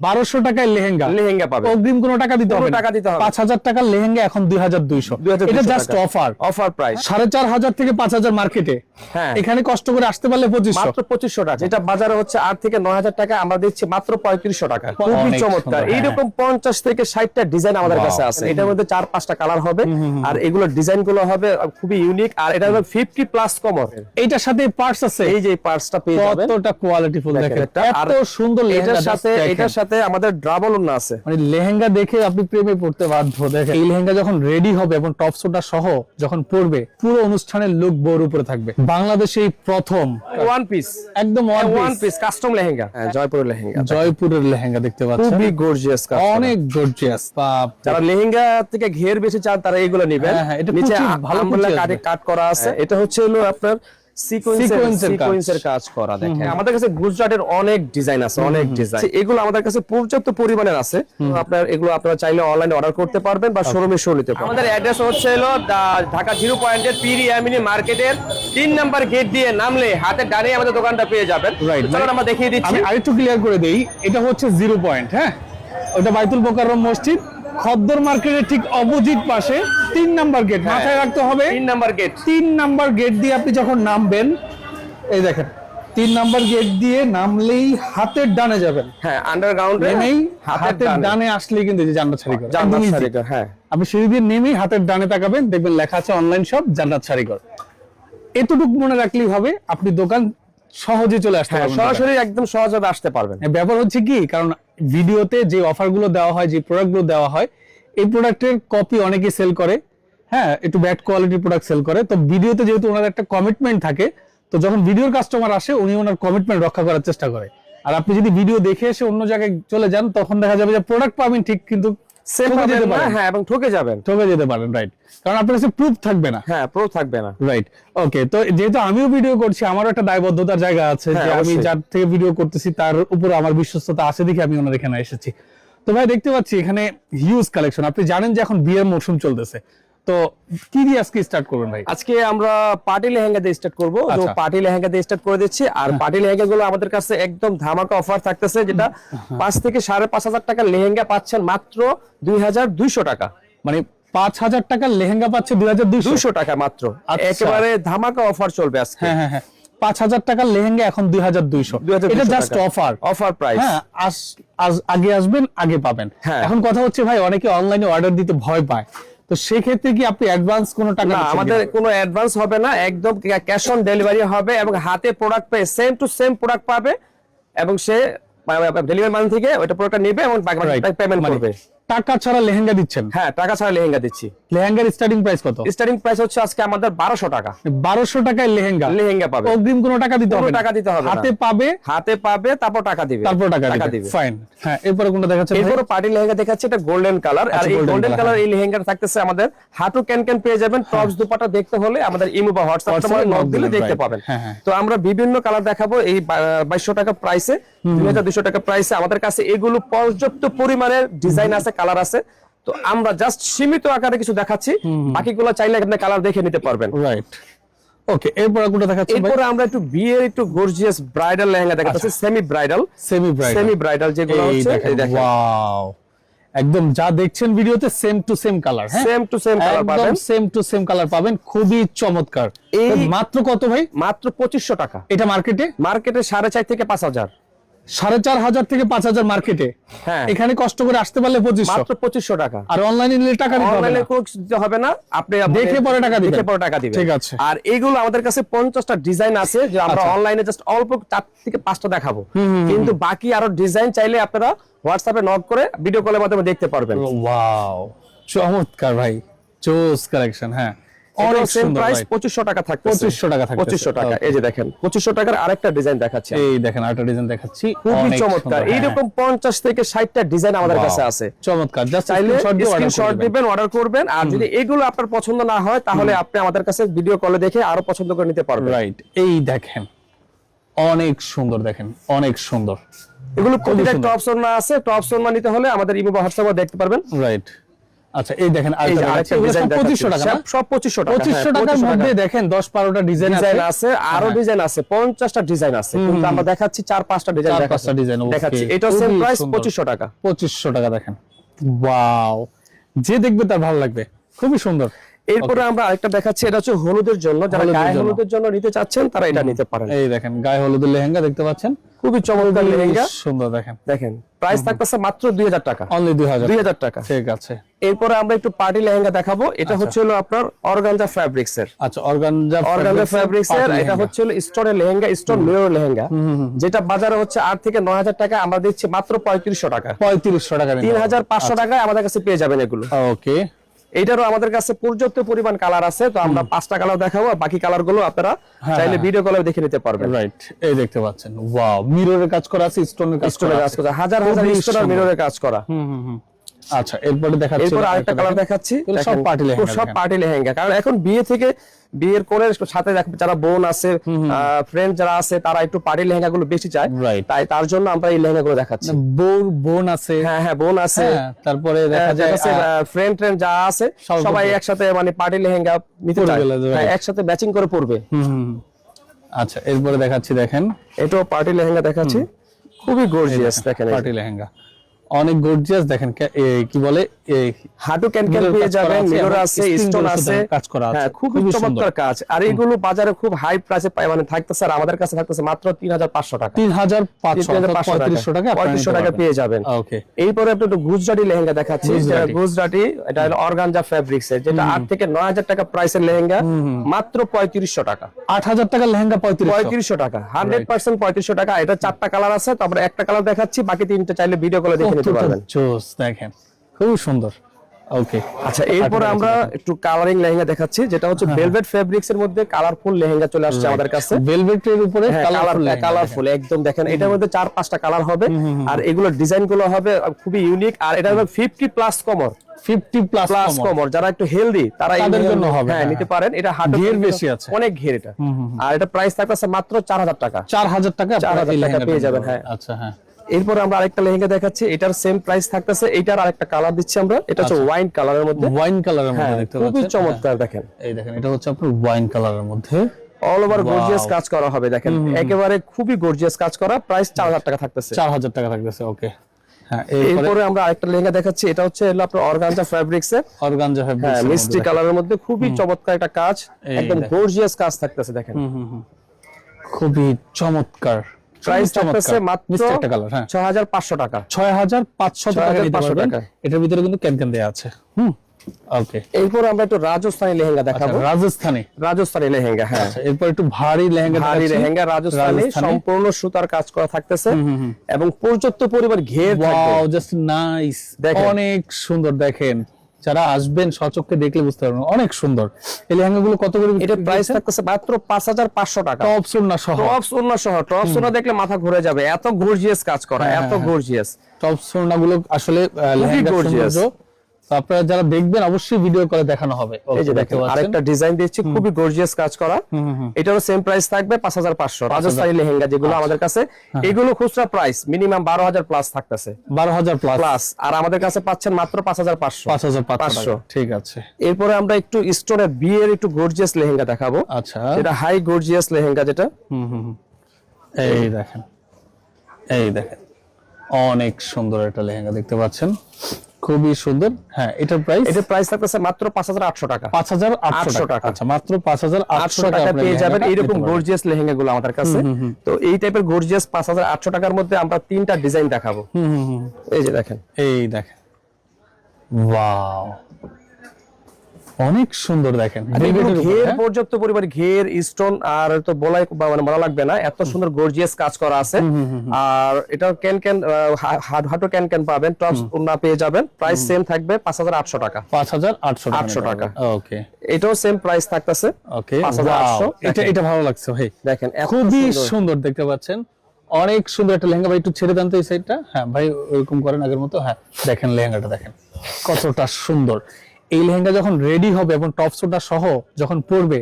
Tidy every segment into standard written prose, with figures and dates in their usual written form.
1200 টাকায় লেহেঙ্গা পাবে। অগ্রিম কোনো টাকা দিতে হবে না। 5000 টাকার লেহেঙ্গা এখন 2200। এটা জাস্ট অফার প্রাইস। 4500 থেকে 5000 মার্কেটে। হ্যাঁ, এখানে কষ্ট করে আসতে পারলে 2500, মাত্র 2500 টাকা। যেটা বাজারে হচ্ছে 8 থেকে 9000 টাকা, আমরা দিচ্ছি মাত্র 3500 টাকা। খুবই চমৎকার। এইরকম 50 থেকে 60টা ডিজাইন আমাদের কাছে আছে। এটার মধ্যে 4-5টা কালার হবে, আর এগুলোর ডিজাইন গুলো হবে খুবই ইউনিক। আর এটা হলো 50 প্লাস কমর। এইটার সাথে পার্টস আছে, এই যে পার্টসটা পেয়ে যাবেন, কতটা কোয়ালিটিফুল দেখেন। আর এত সুন্দর এটার সাথে আমাদের ডাবল ওন্না আছে। মানে লেহেঙ্গা দেখে আপনি প্রেমে পড়তে বাধ্য। দেখেন এই লেহেঙ্গা যখন রেডি হবে এবং টপ সোটা সহ যখন পরবে, পুরো অনুষ্ঠানের লুক বোর উপরে থাকবে। বাংলাদেশেই প্রথম ওয়ান পিস, একদম ওয়ান পিস কাস্টম লেহেঙ্গা। জয়পুরের লেহেঙ্গা, জয়পুরের লেহেঙ্গা দেখতে পাচ্ছেন, খুবই গর্জিয়াস, অনেক গর্জিয়াস। যারা লেহেঙ্গা থেকে ঘের বেশি চান তারা এগুলো নেবেন। নিচে ভালো কাট করা আছে। এটা হচ্ছে হলো আপনার সিকোয়েন্সের কাজ করা। দেখেন আমাদের কাছে গুজরাটের অনেক ডিজাইন আছে, অনেক ডিজাইন। এগুলো আমাদের কাছে পর্যাপ্ত পরিমাণের আছে। আপনার এগুলো আপনারা চাইলে অনলাইনে অর্ডার করতে পারবেন বা শোরুমে শো নিতে পারবেন। আমাদের অ্যাড্রেস হচ্ছে হলো ঢাকা 0 পয়েন্টের পিরি অ্যামিনি মার্কেটের 3 নাম্বার গেট দিয়ে নামলে হাতের ডানে আমাদের দোকানটা পেয়ে যাবেন। চলুন আমরা দেখিয়ে দিচ্ছি। আমি আরেকটু ক্লিয়ার করে দেই, এটা হচ্ছে 0 পয়েন্ট। হ্যাঁ, ওটা বাইতুল মোকাররম মসজিদ, খদ্দর মার্কেটের ঠিক অপোজিট পাশে 3 নাম্বার গেট। মাথায় রাখতে হবে 3 নাম্বার গেট। 3 নাম্বার গেট দিয়ে আপনি যখন নামবেন, এই দেখেন 3 নাম্বার গেট দিয়ে নামলেই হাতের ডানে যাবেন। হ্যাঁ, আন্ডারগ্রাউন্ডে নেমেই হাতের ডানে আসলেই কিন্তু যে জান্নাত শাড়িঘর। হ্যাঁ, আপনি সিঁড়ি দিয়ে নেমেই হাতের ডানে তাকাবেন, দেখবেন লেখা আছে অনলাইন শপ জান্নাত শাড়িঘর। এতটুকু মনে রাখলেই হবে, আপনি দোকান সহজে চলে আসতে পারবেন, সরাসরি একদম সহজভাবে আসতে পারবেন। ব্যাপার হচ্ছে কি, কারণ ভিডিওতে যে অফারগুলো দেওয়া হয়, যে প্রোডাক্টগুলো দেওয়া হয়, এই প্রোডাক্টের কপি অনেকে সেল করে। হ্যাঁ, একটু ব্যাড কোয়ালিটির প্রোডাক্ট সেল করে। তো ভিডিওতে যেহেতু ওনার একটা কমিটমেন্ট থাকে, তো যখন ভিডিওর কাস্টমার আসে উনি ওনার কমিটমেন্ট রক্ষা করার চেষ্টা করে। আর আপনি যদি ভিডিও দেখে এসে অন্য জায়গায় চলে যান, তখন দেখা যাবে যে প্রোডাক্ট পাবেন ঠিক, কিন্তু হ্যাঁ, এবং ঠকে যেতে পারেন। রাইট, কারণ আপনার কাছে প্রুফ থাকবে না। হ্যাঁ, প্রুফ থাকবে না। রাইট, ওকে। তো যেহেতু আমিও ভিডিও করছি, আমারও একটা দায়বদ্ধতার জায়গা আছে যে আমি যার থেকে ভিডিও করতেছি তার উপরে আমার বিশ্বস্ততা আছে দেখে আমি ওনার এখানে এসেছি। তো ভাই দেখতে পাচ্ছি এখানে হিউজ কালেকশন। আপনি জানেন যে এখন বিয়ের মৌসুম চলতেছে, তো কি দিয়ে আজকে স্টার্ট করবেন ভাই? আজকে আমরা পার্টি লেহেঙ্গা দিয়ে স্টার্ট করব। তো পার্টি লেহেঙ্গা দিয়ে স্টার্ট করে দিচ্ছি। আর পার্টি লেহেঙ্গা গুলো আমাদের কাছে একদম ধামাকা অফার থাকতেছে, যেটা 5 থেকে 5500 টাকার লেহেঙ্গা পাচ্ছেন মাত্র 2200 টাকা। মানে 5000 টাকার লেহেঙ্গা পাচ্ছে 2200 টাকা মাত্র। একেবারে ধামাকা অফার চলবে আজকে। হ্যাঁ হ্যাঁ, 5000 টাকার লেহেঙ্গা এখন 2200। এটা জাস্ট অফার প্রাইস। হ্যাঁ, আগে আসবেন আগে পাবেন। এখন কথা হচ্ছে ভাই, অনেকে অনলাইনে অর্ডার দিতে ভয় পায়, তো সেক্ষেত্রে কি আপনি অ্যাডভান্স কোনো টাকা? না, আমাদের কোনো অ্যাডভান্স হবে না, একদম ক্যাশ অন ডেলিভারি হবে এবং হাতে প্রোডাক্ট পেয়ে সেম টু সেম প্রোডাক্ট পাবে এবং সে ডেলিভারি মান থেকে ওটা প্রোডাক্টটা নেবে এবং পেমেন্ট করবে। টাকা ছাড়া লেহেঙ্গা দিচ্ছেন? হ্যাঁ, টাকা ছাড়া লেহেঙ্গা দিচ্ছি। লেহেঙ্গার স্টার্টিং প্রাইস কত? স্টার্টিং প্রাইস হচ্ছে আজকে আমাদের 1200 টাকা। 1200 টাকায় লেহেঙ্গা পাবে। অগ্রিম কোনো টাকা দিতে হবে না, হাতে পাবে তারপর টাকা দিবে, টাকা দিবে। ফাইন। হ্যাঁ, এরপরে কোনটা দেখাচ্ছেন? এরপরে পার্টি লেহেঙ্গা দেখাচ্ছে, এটা গোল্ডেন কালার। আর এই গোল্ডেন কালার এই লেহেঙ্গাটা থাকতেছে আমাদের হাঁটু ক্যান পেয়ে যাবেন। টপস দুপাটা দেখতে হলে আমাদের ইমো বা হোয়াটসঅ্যাপ নক দিলে দেখতে পাবেন। তো আমরা বিভিন্ন কালার দেখাবো এই 2200 টাকা প্রাইসে, 2200 টাকা প্রাইসে। আমাদের কাছে এগুলো পর্যাপ্ত পরিমাণের ডিজাইন আছে, কালার আছে। তো আমরা জাস্ট সীমিত আকারে কিছু দেখাচ্ছি, বাকিগুলো চাইলে আপনি কালার দেখে নিতে পারবেন। রাইট, ওকে। এরপর কোনটা দেখাচ্ছেন ভাই? এরপর আমরা একটু বিয়ের একটু গর্জিয়াস ব্রাইডাল লেহেঙ্গা দেখাচ্ছি। সেমি ব্রাইডাল যেগুলো হচ্ছে, এই দেখেন, ওয়াও, একদম যা দেখছেন ভিডিওতে সেম টু সেম কালার। হ্যাঁ, সেম টু সেম কালার পাবেন, সেম টু সেম কালার পাবেন। খুবই চমৎকার। এই মাত্র কত ভাই? মাত্র 2500 টাকা। এটা মার্কেটে 4.5 থেকে 5000। 4500 থেকে 5000 মার্কেটে। হ্যাঁ, এখানে কষ্ট করে আসতে পারলে 2500, মাত্র 2500 টাকা। আর অনলাইনে নিলে টাকা দিতে হবে না। অনলাইনে কোনো দিতে হবে না, আপনি দেখে পরে টাকা দিবেন। ঠিক আছে। আর এইগুলো আমাদের কাছে 50টা ডিজাইন আছে, যে আমরা অনলাইনে জাস্ট অল্প 4 থেকে 5টা দেখাবো, কিন্তু বাকি আরো ডিজাইন চাইলে আপনারা হোয়াটসঅ্যাপে নক করে ভিডিও কলের মাধ্যমে দেখতে পারবেন। ওয়াও, চমৎকার ভাই, জোস কালেকশন। হ্যাঁ, অনেক সুন্দর। প্রাইস 2500 টাকা থাকবে। 2500 টাকা থাকবে। 2500 টাকা। এই যে দেখেন 2500 টাকার আরেকটা ডিজাইন দেখাচ্ছি। এই দেখেন আরেকটা ডিজাইন দেখাচ্ছি, খুবই চমৎকার। এইরকম 50 থেকে 60টা ডিজাইন আমাদের কাছে আছে। চমৎকার। জাস্ট চাইলে স্ক্রিনশট দিবেন, অর্ডার করবেন। আর যদি এগুলো আপনার পছন্দ না হয়, তাহলে আপনি আমাদের কাছে ভিডিও কলে দেখে আরো পছন্দ করে নিতে পারবেন। রাইট, এই দেখেন অনেক সুন্দর, দেখেন অনেক সুন্দর। এগুলো প্রতিটা টপস ওন্না আছে, টপস ওন্না নিতে হলে আমাদের ইমো বা হোয়াটসঅ্যাপে দেখতে পারবেন। রাইট, আচ্ছা এই দেখেন আরেকটা ডিজাইন 2500 টাকা না? সব 2500 টাকা 2500 টাকার মধ্যে দেখেন 10-12টা ডিজাইন আছে, আরো ডিজাইন আছে, 50টা ডিজাইন আছে, কিন্তু আমরা দেখাচ্ছি 4-5টা ডিজাইন দেখাচ্ছি। এটা সেম প্রাইস 2500 টাকা। 2500 টাকা দেখেন, ওয়াও, যে দেখবে তার ভালো লাগবে, খুবই সুন্দর। এরপরে আমরা আরেকটা দেখাচ্ছি, এটা হচ্ছে হলুদের জন্য, যারা গায়ে হলুদের জন্য নিতে চাচ্ছেন তারা এটা নিতে পারেন। এই দেখেন গায়ে হলুদের লেহেঙ্গা দেখতে পাচ্ছেন, খুবই চমৎকার লেহেঙ্গা, সুন্দর। দেখেন দেখেন প্রাইস থাকতেছে মাত্র 2000 টাকা, অনলি 2000 টাকা। ঠিক আছে। এরপরে আমরা একটু পার্টি লেহেঙ্গা দেখাবো। এটা হচ্ছে হলো আপনার অর্গানজা ফ্যাব্রিক্স এর। আচ্ছা, অর্গানজা ফ্যাব্রিক্স এর। এটা হচ্ছে হলো স্টোনের লেহেঙ্গা, স্টোন মিরর লেহেঙ্গা, যেটা বাজারে হচ্ছে 8 থেকে 9000 টাকা, আমরা দিচ্ছি মাত্র 3500 টাকা। 3500 টাকা, 3500 টাকায় আমাদের কাছে পেয়ে যাবেন এগুলো। ওকে। এইটারও আমাদের কাছে পর্যাপ্ত পরিমাণ কালার আছে, তো আমরা 5টা কালার দেখাবো, বাকি কালার গুলো আপনারা চাইলে ভিডিও কলে দেখে নিতে পারবেন। রাইট, এই দেখতে পাচ্ছেন, ওয়াও, মিররের কাজ করা আছে, স্টোনের কাজ করা আছে, হাজার হাজার স্টোনের মিররের কাজ করা। আচ্ছা, এরপরে দেখাচ্ছি, এরপর আরেকটা কালার দেখাচ্ছি, সব পার্টি লেহেঙ্গা, সব পার্টি লেহেঙ্গা। কারণ এখন বিয়ের করে সাথে যারা বোন আছে, ফ্রেন্ড যারা আছে, তারা একটু পার্টি লেহেঙ্গা গুলো বেশি চায়, তাই তার জন্য আমরা এই লেহেঙ্গা গুলো দেখাচ্ছি। বোন আছে, হ্যাঁ বোন আছে, তারপরে দেখা যায় ফ্রেন্ড যা আছে সবাই একসাথে মানে পার্টি লেহেঙ্গা নিতে চায়, একসাথে ম্যাচিং করে পরবে। আচ্ছা, এরপরে দেখাচ্ছি, দেখেন এটাও পার্টি লেহেঙ্গা দেখাচ্ছি, খুবই গর্জিয়াস। দেখেন পার্টি লেহেঙ্গা অনেক গর্জিয়াস। দেখেন কি বলে, হাঁটু ক্যানক্যান পেয়ে যাবেন, মিরর আছে, স্টোন আছে, কাজ করা আছে, খুবই চমৎকার কাজ। আর এগুলো বাজারে খুব হাই প্রাইসে পায়, মানে থাকতেছে, আর আমাদের কাছে থাকতেছে মাত্র 3500 টাকা। 3500 টাকা 3500 টাকা পেয়ে যাবেন। ওকে। এরপরে আপনি একটু গুজরাটি লেহেঙ্গা দেখাচ্ছি। গুজরাটি, এটা হলো অর্গানজা ফ্যাব্রিক্স এর, যেটা 8 থেকে 9000 টাকা প্রাইসের লেহেঙ্গা, মাত্র 3500 টাকা। 8000 টাকার লেহেঙ্গা 3500 টাকা, 100% 3500 টাকা। এটা 4টা কালার আছে, তারপরে একটা কালার দেখাচ্ছি, বাকি 3টা চাইলে ভিডিও কলে দেখে নিতে পারবেন। জোস, দেখেন খুব সুন্দর। ওকে। আচ্ছা, এরপরে আমরা একটু কালারিং লেহেঙ্গা দেখাচ্ছি, যেটা হচ্ছে ভেলভেট ফেব্রিক্স এর মধ্যে কালারফুল লেহেঙ্গা চলে আসছে আমাদের কাছে। ভেলভেটের উপরে কালারফুল একদম, দেখেন এটার মধ্যে 4-5টা কালার হবে, আর এগুলো ডিজাইন গুলো হবে খুবই ইউনিক। আর এটা হবে 50+ কমর, 50+ কমর, যারা একটু হেলদি তারা এর জন্য হবে, নিতে পারেন। এটা হাঁটু ঘের বেশি আছে, অনেক ঘের এটা। আর এটা প্রাইস থাকছে মাত্র 4000 টাকা। 4000 টাকা পেয়ে যাবেন। হ্যাঁ, আচ্ছা, হ্যাঁ। এরপর আমরা আরেকটা লেহেঙ্গা দেখাচ্ছি, এটার সেম প্রাইস থাকতেছে, এটার আরেকটা কালার দিচ্ছি আমরা, এটা হচ্ছে ওয়াইন কালারের মধ্যে, দেখতে পাচ্ছেন, খুবই চমৎকার। দেখেন এই দেখেন, এটা হচ্ছে আপনার ওয়াইন কালারের মধ্যে, অল ওভার গর্জিয়াস কাজ করা হবে। দেখেন একেবারে খুবই গর্জিয়াস কাজ করা, প্রাইস 4000 টাকা থাকতেছে। 4000 টাকা থাকতেছে। ওকে। হ্যাঁ, এরপরে আমরা আরেকটা লেহেঙ্গা দেখাচ্ছি, এটা হচ্ছে আপনার অর্গানজা ফ্যাব্রিক্স এর, মিষ্টি কালারের মধ্যে খুবই চমৎকার একটা কাজ, একদম গর্জিয়াস কাজ থাকতেছে। দেখেন খুবই চমৎকার। প্রাইস থাকতেছে মাত্র 6500 টাকা। 6500 টাকা। এটার ভিতরে কিন্তু ক্যানক্যান দেয়া আছে। ওকে। এরপর আমরা একটু রাজস্থানী লেহেঙ্গা দেখাবো। রাজস্থানী লেহেঙ্গা। হ্যাঁ, এরপর একটু ভারী লেহেঙ্গা রাজস্থানী, সম্পূর্ণ সুতার কাজ করা থাকতেছে, এবং পর্যাপ্ত পরিমাণ ঘের থাকবে। ওয়াও, জাস্ট নাইস, অনেক সুন্দর। দেখেন, যারা আসবেন সচক্ষে দেখলে বুঝতে পারবেন, অনেক সুন্দর। এই লেহেঙ্গাগুলো কত করে? এটা প্রাইস থাকতেছে মাত্র 5500 টাকা, টপ সুন্নাহ সহ। টপ সুন্নাহ দেখলে মাথা ঘুরে যাবে, এত গর্জিয়াস কাজ করা, এত গর্জিয়াস। টপ সুন্নাহগুলো আসলে লেহেঙ্গা গর্জিয়াস। তো আপনারা যারা দেখবেন অবশ্যই ভিডিও করে দেখানো হবে। এই যে দেখেন, আরেকটা ডিজাইন দিচ্ছি, খুবই গর্জিয়াস কাজ করা। এটারও সেম প্রাইস থাকবে 5500। রাজস্থানী লেহেঙ্গা যেগুলো আমাদের কাছে, এগুলো খুচরা প্রাইস মিনিমাম 12000 প্লাস থাকতেছে, 12000 প্লাস, আর আমাদের কাছে পাচ্ছেন মাত্র 5500। 5500, ঠিক আছে। এরপরে আমরা একটু স্টোনের বিয়ের একটু গর্জিয়াস লেহেঙ্গা দেখাবো। আচ্ছা, এটা হাই গর্জিয়াস লেহেঙ্গা, যেটা এই দেখেন, অনেক সুন্দর একটা লেহেঙ্গা দেখতে পাচ্ছেন, খুবই সুন্দর। হ্যাঁ, এটার প্রাইস থাকতেছে মাত্র 5800 টাকা। 5800 টাকা। আচ্ছা, মাত্র 5800 টাকা পেয়ে যাবেন এরকম গর্জিয়াস লেহেঙ্গা গুলো আমাদের কাছে। তো এই টাইপের গর্জিয়াস 5800 টাকার মধ্যে আমরা 3টা ডিজাইন দেখাবো। এই যে দেখেন, ওয়াও, অনেক সুন্দর। দেখেন ঘের, পর্যাপ্ত পরিমাণ ঘের, স্টোন, আর তো বলা লাগবে না, এত সুন্দর গর্জিয়াস কাজ করা আছে। আর এটা ক্যান হাঁটু ক্যান পাবেন, টপস ওড়না পেয়ে যাবেন। প্রাইস সেম থাকবে 5800 টাকা। 5800 টাকা। ওকে। এটাও সেম প্রাইস থাকতেছে। ওকে, 5800। এটা ভালো লাগছে ভাই, দেখেন খুবই সুন্দর দেখতে পাচ্ছেন, অনেক সুন্দর একটা লেহেঙ্গা। ভাই একটু ছেড়ে দেন তো এই সাইডটা। হ্যাঁ ভাই, ওরকম করেন আগের মতো। হ্যাঁ, দেখেন লেহেঙ্গাটা দেখেন কতটা সুন্দর। এই লেহেঙ্গা যখন রেডি হবে এবং টপ সোটা সহ যখন পরবে,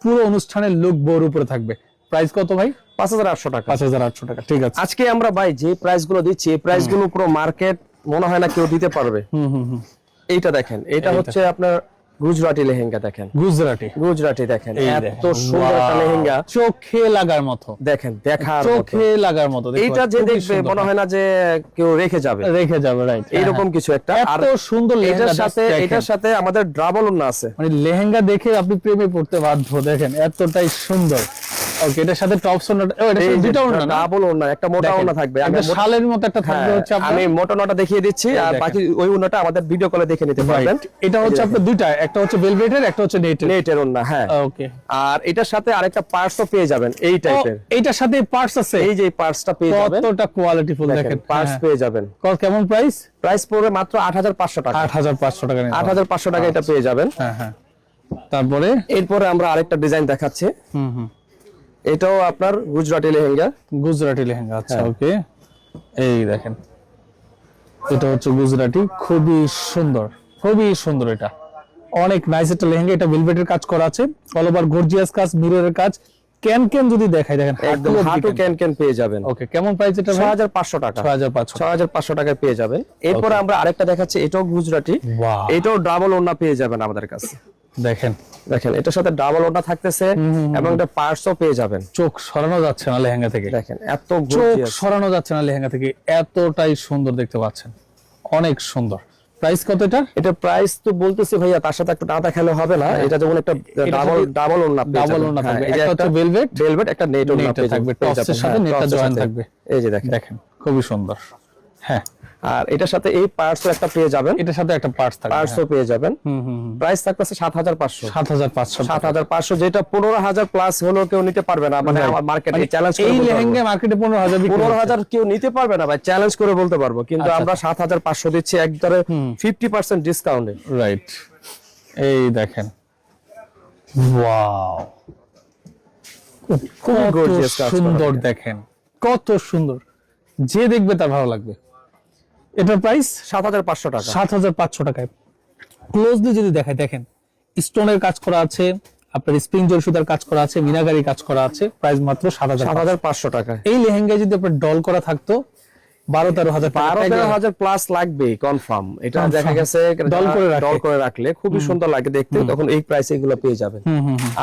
পুরো অনুষ্ঠানের লুক বউর উপরে থাকবে। প্রাইস কত ভাই? 5800 টাকা। 5800 টাকা, ঠিক আছে। আজকে আমরা ভাই যে প্রাইস গুলো দিচ্ছি, এই প্রাইস গুলো পুরো মার্কেট মনে হয় না কেউ দিতে পারবে। এইটা দেখেন, এটা হচ্ছে আপনার গুজরাটি লেহেঙ্গা। দেখেন গুজরাটি দেখেন, এত সুন্দর একটা লেহেঙ্গা, চোখে লাগার মতো। দেখেন দেখার চোখে লাগার মতো। এইটা যে দেখবে মনে হয় না যে কেউ রেখে যাবে, রাইট, এইরকম কিছু একটা। এত সুন্দর লেহেঙ্গা, এটার সাথে আমাদের ডাবল ওড়না আছে, মানে লেহেঙ্গা দেখে আপনি প্রেমে পড়তে বাধ্য। দেখেন এতটাই সুন্দর। ওকে, এটার সাথে টপস ওড়না, এটা দুটো ওড়না, ডাবল ওড়না, একটা মোটা ওড়না থাকবে, একটা শালের মতো একটা থাকবে হচ্ছে। আমি মোটা ওড়নাটা দেখিয়ে দিচ্ছি, আর বাকি ওই ওড়নাটা আমাদের ভিডিও কলে দেখে নিতে পারবেন। এটা হচ্ছে আপনার দুইটা, একটা হচ্ছে ভেলভেটের, একটা হচ্ছে নেটের ওড়না। হ্যাঁ, ওকে। আর এটার সাথে আরেকটা পার্টসও পেয়ে যাবেন এই টাইপের। এইটার সাথে পার্টস আছে, এই যে পার্টসটা পেয়ে যাবেন, কতটা কোয়ালিটিফুল দেখেন, পার্টস পেয়ে যাবেন। কেমন প্রাইস পড়বে মাত্র 8500 টাকা। 8500 টাকা, 8500 টাকা এটা পেয়ে যাবেন। হ্যাঁ। তারপরে এরপরে আমরা আরেকটা ডিজাইন দেখাচ্ছি। এটাও আপনার গুজরাটি লেহেঙ্গা। আচ্ছা, ওকে। এই দেখেন, এটা হচ্ছে গুজরাটি, খুবই সুন্দর। এটা অনেক নাইস একটা লেহেঙ্গা। এটা ভেলভেটের কাজ করা আছে, অল ওভার গর্জিয়াস কাজ, মিররের কাজ। ক্যান যদি দেখাই, দেখেন একদম হাঁটু ক্যান পেয়ে যাবেন। ওকে, কেমন প্রাইস এটা? 6500 টাকা। 6500 টাকায় পেয়ে যাবেন। এরপর আমরা আরেকটা দেখাচ্ছি, এটাও গুজরাটি, এটাও ডাবল ওড়না পেয়ে যাবেন আমাদের কাছে। দেখেন এটার সাথে ডাবল ওড়না থাকতেছে এবং এটা পার্টসও পেয়ে যাবেন। চোখ সরানো যাচ্ছে না লেহেঙ্গা থেকে। দেখেন এত চোখ সরানো যাচ্ছে না লেহেঙ্গা থেকে, এতটাই সুন্দর দেখতে পাচ্ছেন, অনেক সুন্দর। প্রাইস কত এটা? এটা প্রাইস তো বলতেছি ভাইয়া, তার সাথে একটা না দেখালে হবে না। এটা যেমন একটা ডাবল ওড়না থাকবে, একটা হচ্ছে ভেলভেট, একটা নেট ওড়না থাকবে, টপসের সাথে নেটটা জয়েন থাকবে। এই যে দেখেন খুবই সুন্দর। হ্যাঁ, আর এটার সাথে এই পার্টসও একটা পেয়ে যাবেন, এটার সাথে একটা পার্টসও পেয়ে যাবেন। প্রাইস থাকতেছে 7500, যেটা 15000 প্লাস হলো কেউ নিতে পারবে না। মানে আমার মার্কেটে চ্যালেঞ্জ করে, এই লেহেঙ্গা মার্কেটে 15000 কেউ নিতে পারবে না ভাই, চ্যালেঞ্জ করে বলতে পারবো। কিন্তু আমরা 7500 দিচ্ছি একবারে 50% ডিসকাউন্টে। রাইট, এই দেখেন, ওয়াও, খুব গর্জিয়াস, সুন্দর। দেখেন কত সুন্দর, যে দেখবে তার ভালো লাগবে। এটার প্রাইস 7500 টাকা। 7500 টাকায় ক্লোজলি যদি দেখায়, দেখেন স্টোনের কাজ করা আছে, আপনার স্প্রিং জরি সুতার কাজ করা আছে, মিনাকারি কাজ করা আছে। প্রাইস মাত্র 7500 টাকা। এই লেহেঙ্গায় যদি আপনার ডল করা থাকতো 12-13,000 প্লাস লাগবে কনফার্ম। এটা দেখা গেছে ডল করে রাখলে খুবই সুন্দর লাগে দেখতে, তখন এই প্রাইসে এগুলো পেয়ে যাবেন।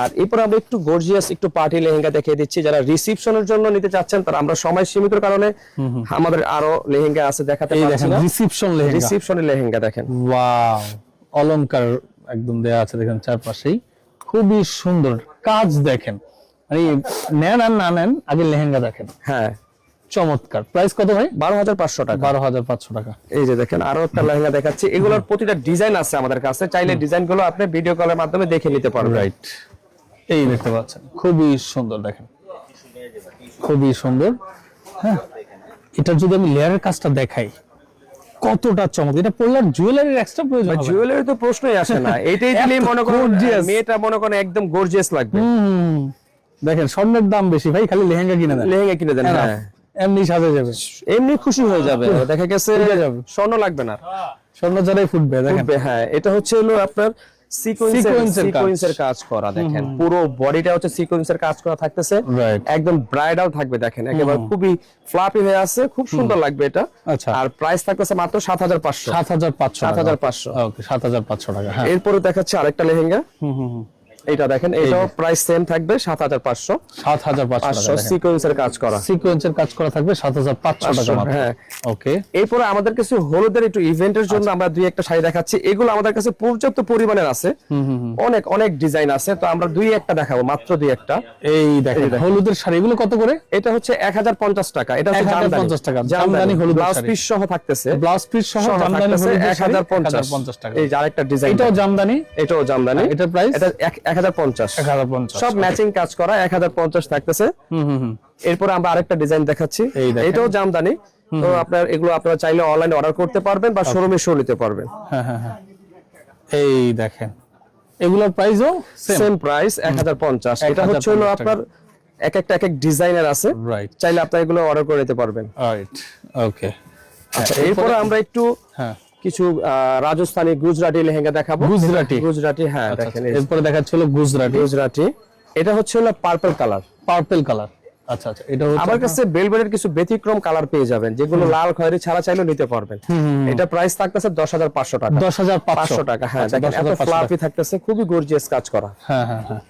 আর এরপর আমরা একটু গর্জিয়াস একটু পার্টি লেহেঙ্গা দেখিয়ে দিচ্ছি, যারা রিসেপশনের জন্য নিতে চাচ্ছেন তারা। আমরা সময় সীমিতর কারণে আমাদের আরো লেহেঙ্গা আছে দেখাতে পারছি না। রিসেপশনের লেহেঙ্গা দেখেন, ওয়াও, অলংকার একদম দেয়া আছে, দেখেন চারপাশেই খুবই সুন্দর কাজ। দেখেন, মানে নেন আর না নেন, আগে লেহেঙ্গা দেখেন। হ্যাঁ, চমৎকার। প্রাইস কত ভাই? 12500 টাকা। 12500 টাকা। এই যে দেখেন, আরো একটা লেহেঙ্গা দেখাচ্ছি। এগুলোর প্রতিটা ডিজাইন আছে আমাদের কাছে, চাইলে ডিজাইনগুলো আপনি ভিডিও কলের মাধ্যমে দেখে নিতে পারবেন। রাইট, এই দেখতে পাচ্ছেন, খুবই সুন্দর। দেখেন খুবই সুন্দর। হ্যাঁ, এটা যদি আমি লেয়ারের কাজটা দেখাই, কতটা চমৎকার। এটা পড়লে জুয়েলারির এক্সট্রা প্রয়োজন হবে? জুয়েলারি তো প্রশ্নই আসে না, এইটাই দিলেই মনে করেন মেয়েটা মনে করেন একদম গর্জিয়াস লাগবে। দেখেন, স্বর্ণের দাম বেশি ভাই, খালি লেহেঙ্গা কিনে দেন। হ্যাঁ, এমনি সাজে যাবে, এমনি খুশি হয়ে যাবে। দেখা গেছে স্বর্ণ লাগবে না, স্বর্ণ ছাড়াই ফুটবে। দেখেন, হ্যাঁ, এটা হচ্ছে হলো আপনার সিকোয়েন্সের কাজ করা। দেখেন পুরো বডিটা হচ্ছে সিকোয়েন্সের কাজ করা থাকতেছে, একদম ব্রাইডাল থাকবে। দেখেন একেবারে খুবই ফ্লাপি হয়ে আছে, খুব সুন্দর লাগবে এটা। আচ্ছা, আর প্রাইস থাকতেছে মাত্র 7500। 7500। ওকে, 7500 টাকা। হ্যাঁ, এরপরে দেখাচ্ছে আরেকটা লেহেঙ্গা। এটা দেখেন, এটাও প্রাইস সেম থাকবে 7500। 7500 সিকোয়েন্সের কাজ করা থাকবে 7500 টাকা মাত্র। হ্যাঁ, ওকে। এরপর আমাদের কাছে হলুদের একটু ইভেন্টের জন্য আমরা দুই একটা শাড়ি দেখাচ্ছি। এগুলো আমাদের কাছে পর্যাপ্ত পরিমাণের আছে, অনেক ডিজাইন আছে। তো আমরা দুই একটা দেখাবো, মাত্র দুই একটা। এই দেখেন হলুদের শাড়ি, এগুলো কত করে? এটা হচ্ছে 1050 টাকা। এটা হচ্ছে 1050 টাকা জামদানি হলুদ ব্লাউজ পিস সহ থাকতেছে। ব্লাউজ পিস সহ জামদানি হলুদ 1050 টাকা। এই যে আরেকটা ডিজাইন, এটাও জামদানি। এটার প্রাইস এটা 1050। সব ম্যাচিং কাজ করা 1050 থাকতেছে। এরপর আমরা আরেকটা ডিজাইন দেখাচ্ছি, এটাও জামদানি। তো আপনারা চাইলে অনলাইনে অর্ডার করতে পারবেন বা শোরুমে এসে নিতে পারবেন। হ্যাঁ, এই দেখেন, এগুলোর প্রাইসও সেম প্রাইস 1050। এটা হচ্ছে হলো আপনার এক এক ডিজাইনার আছে, চাইলে আপনারা এগুলো অর্ডার করে নিতে পারবেন। রাইট, ওকে। আচ্ছা, এরপর আমরা একটু কিছু রাজস্থানি গুজরাটি লেহেঙ্গা দেখাবো। গুজরাটি, হ্যাঁ দেখেন। এরপরে দেখাচ্ছিল গুজরাটি। এটা হচ্ছে হলো পার্পল কালার। আচ্ছা আচ্ছা, এটা হচ্ছে আমার কাছে বেলভেটের কিছু ব্যতিক্রম কালার পেয়ে যাবেন, যেগুলো লাল খয়েরি ছাড়া চাইলেও নিতে পারবেন। এটা প্রাইস থাকতেছে 10,500 টাকা। 10,500 টাকা। হ্যাঁ দেখেন এত ফ্লাফি থাকতেছে, খুবই গর্জিয়াস কাজ করা। হ্যাঁ হ্যাঁ হ্যাঁ,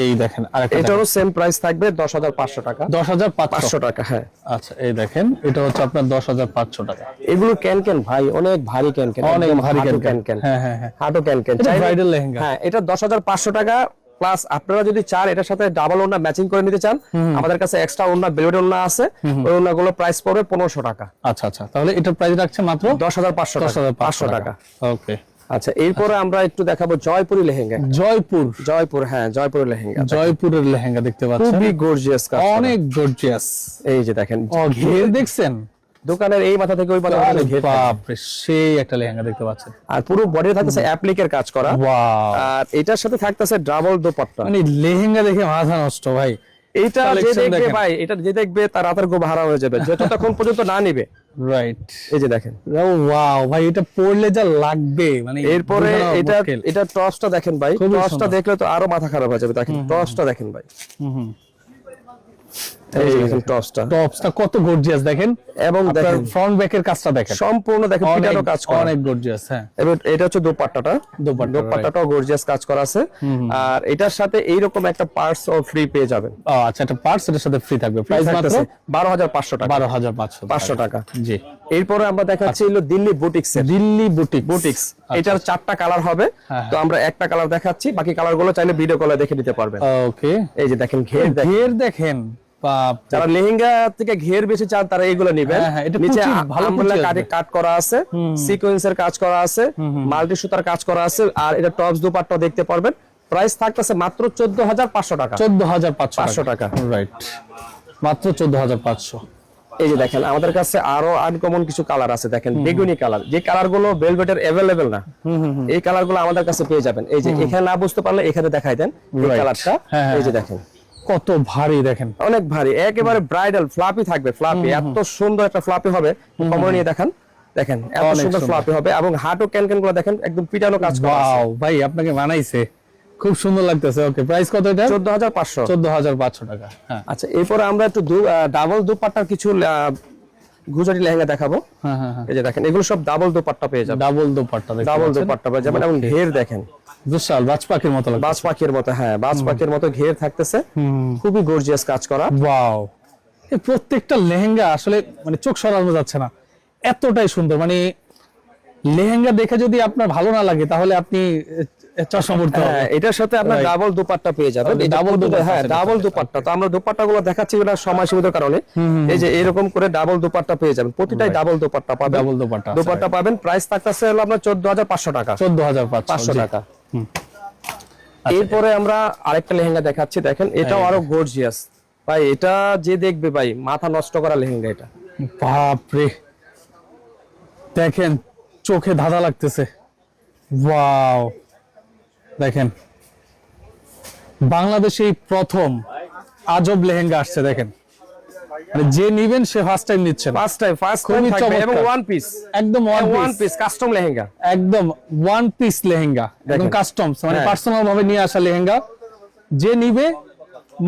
এই দেখেন আরেকটা, এটারও সেম প্রাইস থাকবে 10,500 টাকা। 10,500 টাকা। হ্যাঁ আচ্ছা, এই দেখেন এটা হচ্ছে আপনার 10,500 টাকা। এগুলো ক্যান ভাই, অনেক ভারী ক্যান, অনেক ভারী ক্যান। হ্যাঁ হ্যাঁ হ্যাঁ, হাঁটু ক্যান। এটা ব্রাইডাল লেহেঙ্গা। হ্যাঁ এটা 10,500 টাকা প্লাস। আপনারা যদি চান এটার সাথে ডাবল ওড়না ম্যাচিং করে নিতে চান, আমাদের কাছে এক্সট্রা ওড়না বেলভেট ওড়না আছে, ওই ওড়নাগুলো প্রাইস পড়বে 1500 টাকা। আচ্ছা আচ্ছা, তাহলে এটার প্রাইস রাখছে মাত্র 10,500 টাকা। ওকে। আচ্ছা এরপরে আমরা একটু দেখাবো জয়পুরি লেহেঙ্গা। জয়পুর, হ্যাঁ জয়পুরের লেহেঙ্গা। জয়পুরের লেহেঙ্গা দেখতে পাচ্ছেন, খুবই গর্জিয়াস কাজ, অনেক গর্জিয়াস। এই যে দেখেন ঘের দেখছেন, দোকানের এই মাথা থেকে ওই মাথা পর্যন্ত ঘের। বাপরে, সেই একটা লেহেঙ্গা দেখতে পাচ্ছেন। আর পুরো বডি থাকতেছে অ্যাপ্লিকের কাজ করা। ওয়াও। আর এটার সাথে থাকতেছে ডাবল দোপাট্টা। মানে লেহেঙ্গা দেখে মাথা নষ্ট ভাই। এইটা যে দেখবে ভাই, এটা যে দেখবে তার রাতের গো ভাড়া হয়ে যাবে যতক্ষণ পর্যন্ত না নিবে। রাইট, এই যে দেখেন, ওয়াও ভাই, এটা পরলে যা লাগবে মানে। এরপরে এটা টপসটা দেখেন ভাই, টপসটা দেখলে তো আরো মাথা খারাপ হয়ে যাবে। দেখেন টপসটা দেখেন ভাই, এই যে দেখেন টপসটা কত গর্জিয়াস দেখেন, এবং দেখেন ফ্রন্ট ব্যাকের কাজটা দেখেন, সম্পূর্ণ দেখেন পিটানো কাজ করা, অনেক গর্জিয়াস। হ্যাঁ, এবং এটা হচ্ছে দোপাট্টাটাও গর্জিয়াস কাজ করা আছে। আর এটার সাথে এইরকম একটা পার্টস ও ফ্রি পেয়ে যাবেন। আচ্ছা, একটা পার্টস এর সাথে ফ্রি থাকবে। প্রাইস মাত্র 12,500 টাকা। 12,500 টাকা। জি। এরপরে আমরা দেখাচ্ছি হলো দিল্লি বুটিক্স। এটার 4টা কালার হবে, তো আমরা একটা কালার দেখাচ্ছি, বাকি কালারগুলো চাইলে ভিডিও কলে দেখে নিতে পারবেন। ওকে। এই যে দেখেন ঘের দেখেন, যারা লেহেঙ্গা থেকে ঘের বেশি চান তারা এইগুলো নেবেন। নিচে ভালো কাট করা আছে, সিকোয়েন্সের কাজ করা আছে, মাল্টি সুতার কাজ করা আছে। আর এটা টপস দুপাট্টা দেখতে পারবেন। প্রাইস থাকতেছে মাত্র 14,500 টাকা। 14,500 টাকা। রাইট, মাত্র 14,500। এই যে দেখেন আমাদের কাছে আরো আনকমন কিছু কালার আছে। দেখেন বেগুনি কালার, যে কালার গুলো ভেলভেটের अवेलेबल না, এই কালার গুলো আমাদের কাছে পেয়ে যাবেন। এই যে এখানে না বুঝতে পারলে এখানে দেখাই দেন এই কালারটা। এই যে দেখেন কত ভারী, দেখেন অনেক ভারী, একেবারে ব্রাইডাল ফ্লাপি থাকবে। ফ্লাপি এত সুন্দর একটা ফ্লাপি হবে, কমর নিয়ে দেখেন এত সুন্দর ফ্লাপি হবে। এবং হাঁটু ক্যান গুলো দেখেন একদম পিটানো কাজ করা আছে। ওয়াও ভাই, আপনাকে মানাইছে, খুব সুন্দর লাগতেছে। ওকে, প্রাইস কত এটা? 14,500 টাকা। হ্যাঁ। আচ্ছা এরপরে আমরা একটু ডাবল দুপাট্টার কিছু গুজরাটি লেহেঙ্গা দেখাবো। এই যে দেখেন এগুলো সব ডাবল দুপাট্টা পেয়ে যাবেন। ডাবল দুপাট্টা পেয়ে যাবেন। এবং ঘের দেখেন বিশাল, বাজ পাখির মতো লাগে। বাজ পাখির মতো ঘের থাকতেছে, খুবই গর্জিয়াস কাজ করা। ওয়াও, এই প্রত্যেকটা লেহেঙ্গা আসলে মানে চোখ সরানো যাচ্ছে না, এতটাই সুন্দর। মানে লেহেঙ্গা দেখে যদি আপনার ভালো না লাগে তাহলে আপনি চশমা পড়তে হবে। এটার সাথে আপনার ডাবল দুপাট্টা পেয়ে যাবেন। ডাবল দুপাট্টা। তো আমরা দুপাট্টাগুলো দেখাচ্ছি এটা সময় সীমিতর কারণে। এই যে এরকম করে ডাবল দুপাট্টা পেয়ে যাবেন, প্রতিটাই ডাবল দুপাট্টা পাবেন। দুপাট্টা পাবেন। প্রাইস থাকতেছে হলো আপনার 14,500 টাকা। 14,500 টাকা। এরপরে আমরা আরেকটা লেহেঙ্গা দেখাচ্ছি। দেখেন এটাও আরো গর্জিয়াস ভাই, এটা যে দেখবে ভাই মাথা নষ্ট করা লেহেঙ্গা এটা। বাপরে, দেখেন চোখে ধাঁধা লাগতেছে। ওয়াও, দেখেন বাংলাদেশে প্রথম আজব লেহেঙ্গা আসছে। দেখেন মানে যে নিবেন সে ফার্স্ট টাইম নিচ্ছেন, খুবই চমৎকার। এবং ওয়ান পিস, একদম ওয়ান পিস কাস্টম লেহেঙ্গা, একদম ওয়ান পিস লেহেঙ্গা, একদম কাস্টম, মানে পার্সোনাল ভাবে নিয়ে আসা লেহেঙ্গা। যে নিবে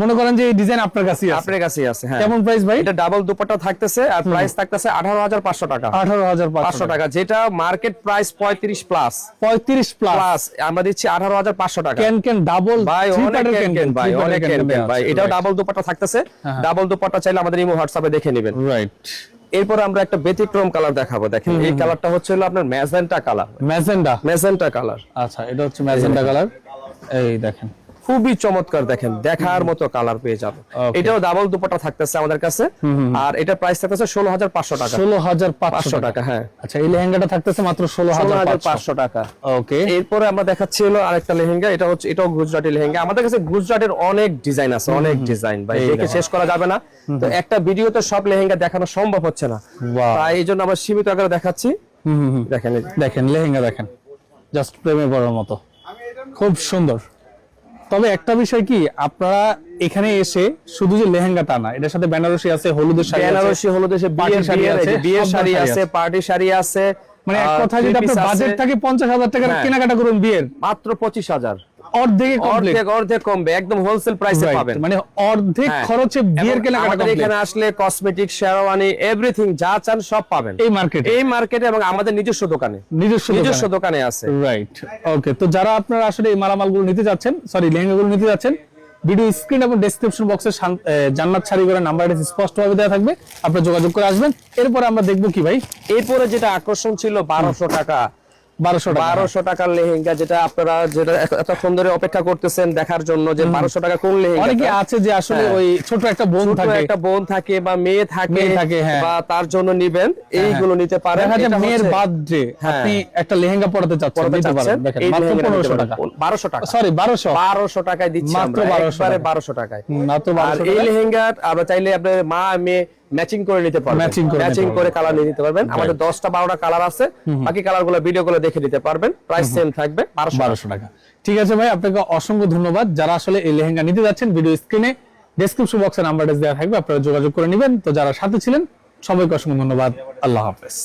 মনে করেন যে এই ডিজাইন আপনার কাছেই আছে। হ্যাঁ। কেমন প্রাইস ভাই? এটা ডাবল দুপাট্টা থাকতেছে আর প্রাইস থাকতেছে 18,500 টাকা। 18,500 টাকা, যেটা মার্কেট প্রাইস 35 প্লাস। আমরা দিচ্ছি 18,500 টাকা। ক্যান ডাবল ভাই, অনেক ক্যান ভাই। এটাও ডাবল দুপাট্টা থাকতেছে। ডাবল দুপাট্টা চাইলে আমাদের ইমো হোয়াটসঅ্যাপে দেখে নেবেন। রাইট। এরপর আমরা একটা ব্যতিক্রম কালার দেখাবো। দেখেন এই কালারটা হচ্ছে হলো আপনার ম্যাজেন্টা কালার। আচ্ছা, এটা হচ্ছে ম্যাজেন্টা কালার। এই দেখেন খুবই চমৎকার, দেখেন দেখার মতো কালার পেয়ে যাবে। এটাও ডাবল দুপাট্টা থাকতেছে আমাদের কাছে। আর এটা প্রাইস থাকতেছে 16,500 টাকা। 16,500 টাকা। হ্যাঁ। আচ্ছা, এই লেহেঙ্গাটা থাকতেছে মাত্র 16,500 টাকা। ওকে। এরপরে আমরা দেখাচ্ছি হলো আরেকটা লেহেঙ্গা। এটাও গুজরাটি লেহেঙ্গা। আমাদের কাছে গুজরাটের অনেক ডিজাইন আছে, অনেক ডিজাইন ভাই, দেখে শেষ করা যাবে না। তো একটা ভিডিওতে সব লেহেঙ্গা দেখানো সম্ভব হচ্ছে না, তাই এই জন্য আমরা সীমিত আকারে দেখাচ্ছি। দেখেন লেহেঙ্গা দেখেন, জাস্ট প্রেমে পড়ার মতো, খুব সুন্দর। তবে একটা বিষয় কি, আপনারা এখানে এসে শুধু যে লেহেঙ্গাটা না, এটার সাথে বেনারসি আছে, হলুদের শাড়ি আছে, বিয়ের শাড়ি আছে, পার্টি শাড়ি আছে। মানে এক কথা, যদি আপনার বাজেট থাকে 50,000 টাকার কেনাকাটা করুন বিয়ের, মাত্র 25,000। অর্ধেক কমবে, একদম হোলসেল প্রাইসে পাবেন, মানে অর্ধেক খরচে বিয়ের কেনাকাটা আমাদের এখানে আসলে কসমেটিক, শেরওয়ানি, এভরিথিং যা চান সব পাবেন এই মার্কেটে এবং আমাদের নিজস্ব দোকানে আছে। রাইট, ওকে। তো যারা আপনারা আসলে এই মালামালগুলো নিতে যাচ্ছেন, সরি লেহেঙ্গাগুলো নিতে যাচ্ছেন, ভিডিও স্ক্রিন এবং ডেসক্রিপশন বক্সে জান্নাত শাড়ি ঘরের নাম্বারটা স্পষ্টভাবে দেওয়া থাকবে, আপনারা যোগাযোগ করে আসবেন। এরপরে আমরা দেখবো কি ভাই, এরপরে যেটা আকর্ষণ ছিল 1200 টাকা, 1200 টাকার লেহেঙ্গা, যেটা আপনারা এতক্ষণ ধরে অপেক্ষা করতেছেন দেখার জন্য যে 1200 টাকা কোন লেহেঙ্গা। অনেকে আছে যে আসলে ওই ছোট একটা বোন থাকে বা মেয়ে থাকে বা তার জন্য নিবেন, এইগুলো নিতে পারেন। এটা মেয়ের বার্থডে, আপনি একটা লেহেঙ্গা পরাতে চাচ্ছেন, নিতে পারেন। দেখেন মাত্র 1500 টাকা, 1200 টাকা, সরি 1200 টাকায় দিচ্ছি আমরা, একবারে 1200 টাকায় মাত্র 1200 টাকা। এই লেহেঙ্গা আমরা চাইলে আপনার মা মেয়ে ম্যাচিং করে নিতে পারবেন, ম্যাচিং করে কালার নিয়ে নিতে পারবেন। আমাদের 10টা 12টা কালার আছে, বাকি কালারগুলো ভিডিওগুলো দেখে নিতে পারবেন। প্রাইস সেম থাকবে 1200 টাকা। ঠিক আছে ভাই, আপনাকে অসংখ্য ধন্যবাদ। যারা আসলে এই লেহেঙ্গা নিতে যাচ্ছেন, ভিডিও স্ক্রিনে ডেসক্রিপশন বক্সে নাম্বারটা দেওয়া থাকবে, আপনারা যোগাযোগ করে নেবেন। তো যারা সাথে ছিলেন সবাইকে অসংখ্য ধন্যবাদ। আল্লাহ হাফেজ।